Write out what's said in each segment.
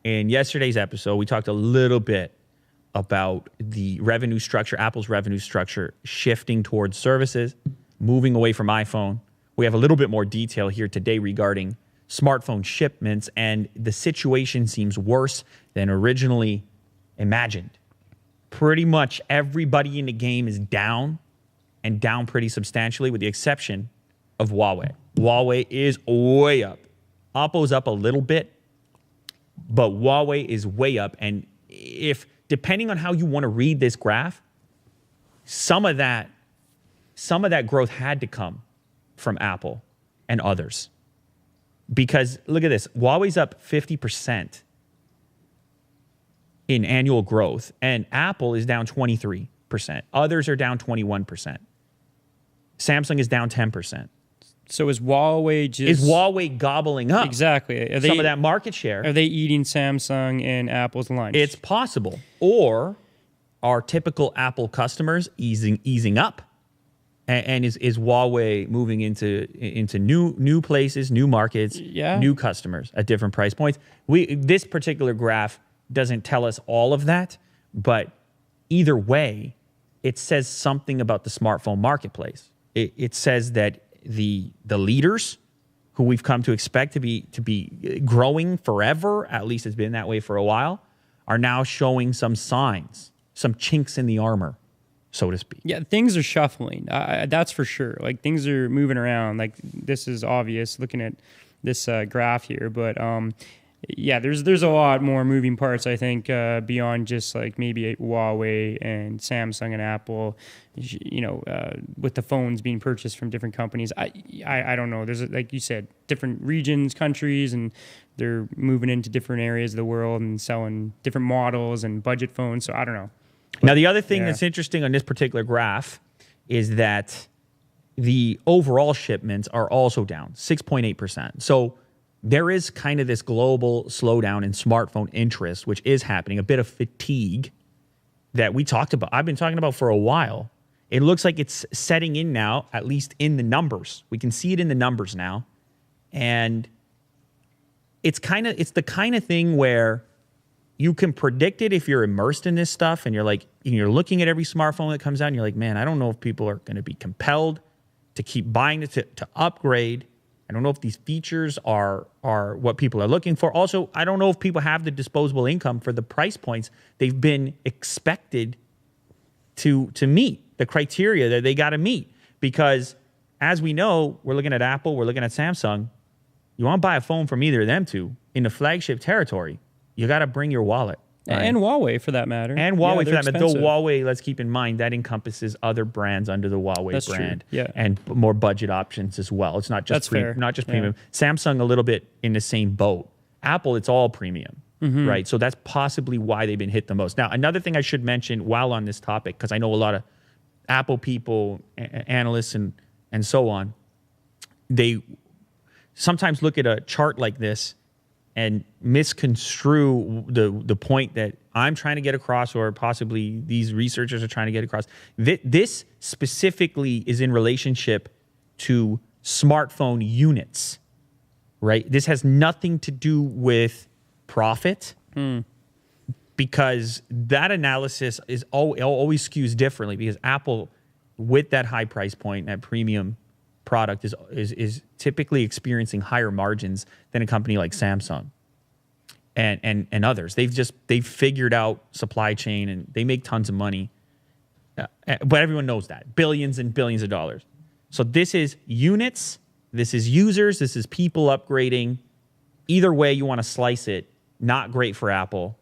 in yesterday's episode, we talked a little bit about the revenue structure, Apple's revenue structure shifting towards services, moving away from iPhone. We have a little bit more detail here today regarding smartphone shipments, and the situation seems worse than originally imagined. Pretty much everybody in the game is down, and down pretty substantially, with the exception of Huawei. Huawei is way up. Oppo's up a little bit, but Huawei is way up. And if, depending on how you want to read this graph, some of that growth had to come from Apple and others. Because look at this, Huawei's up 50% in annual growth, and Apple is down 23%. Others are down 21%. Samsung is down 10%. So is Huawei gobbling up exactly some of that market share? Are they eating Samsung and Apple's lunch? It's possible. Or are typical Apple customers easing up? And is Huawei moving into new places, new markets, new customers at different price points? This particular graph doesn't tell us all of that, but either way, it says something about the smartphone marketplace. It says that the leaders, who we've come to expect to be growing forever, at least it's been that way for a while, are now showing some signs, some chinks in the armor, so to speak. Yeah, things are shuffling. That's for sure. Like, things are moving around. Like, this is obvious looking at this graph here. But yeah, there's a lot more moving parts, I think, beyond just like maybe Huawei and Samsung and Apple, with the phones being purchased from different companies. I don't know. There's, like you said, different regions, countries, and they're moving into different areas of the world and selling different models and budget phones. So I don't know. But, now, the other thing that's interesting on this particular graph is that the overall shipments are also down 6.8%. So there is kind of this global slowdown in smartphone interest, which is happening, a bit of fatigue that we talked about. I've been talking about for a while. It looks like it's setting in now, at least in the numbers. We can see it in the numbers now. And it's the kind of thing where you can predict it if you're immersed in this stuff and you're looking at every smartphone that comes out and you're like, man, I don't know if people are going to be compelled to keep buying it, to upgrade. I don't know if these features are what people are looking for. Also, I don't know if people have the disposable income for the price points they've been expected to meet, the criteria that they got to meet. Because as we know, we're looking at Apple, we're looking at Samsung. You want to buy a phone from either of them two in the flagship territory, you got to bring your wallet. Right? And Huawei, for that matter. And Huawei, for that matter. Though Huawei, let's keep in mind, that encompasses other brands under the Huawei brand. True. Yeah. And more budget options as well. It's not just premium. Samsung, a little bit in the same boat. Apple, it's all premium, right? So that's possibly why they've been hit the most. Now, another thing I should mention while on this topic, because I know a lot of Apple people, analysts, and so on, they sometimes look at a chart like this and misconstrue the point that I'm trying to get across, or possibly these researchers are trying to get across. This specifically is in relationship to smartphone units, right? This has nothing to do with profit, because that analysis is always skews differently, because Apple, with that high price point, that premium product, is typically experiencing higher margins than a company like Samsung and others. They've figured out supply chain and they make tons of money, but everyone knows that, billions and billions of dollars. So this is units, this is users, this is people upgrading. Either way you want to slice it, not great for Apple.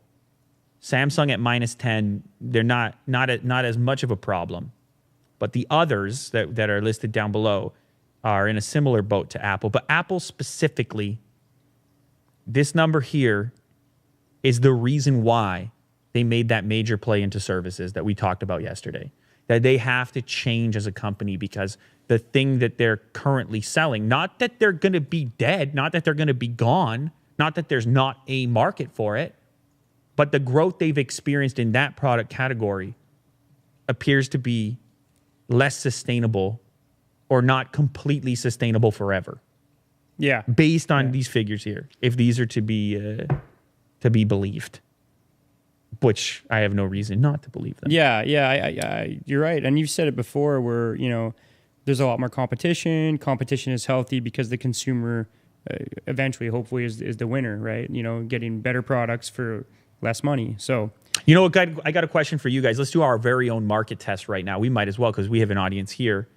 Samsung at -10, they're not as much of a problem, but the others that are listed down below are in a similar boat to Apple. But Apple specifically, this number here is the reason why they made that major play into services that we talked about yesterday. That they have to change as a company, because the thing that they're currently selling, not that they're going to be dead, not that they're going to be gone, not that there's not a market for it, but the growth they've experienced in that product category appears to be less sustainable, or not completely sustainable forever. Yeah. Based on these figures here, if these are to be to be believed, which I have no reason not to believe them. Yeah, you're right. And you've said it before where, there's a lot more competition. Competition is healthy because the consumer eventually, hopefully, is the winner, right? Getting better products for less money. So, you know what, I got a question for you guys. Let's do our very own market test right now. We might as well because we have an audience here.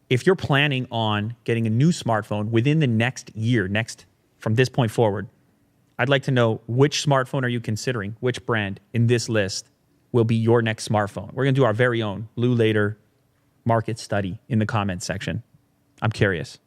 If you're planning on getting a new smartphone within the next year, from this point forward, I'd like to know which smartphone are you considering, which brand in this list will be your next smartphone. We're going to do our very own Lou Later market study in the comments section. I'm curious.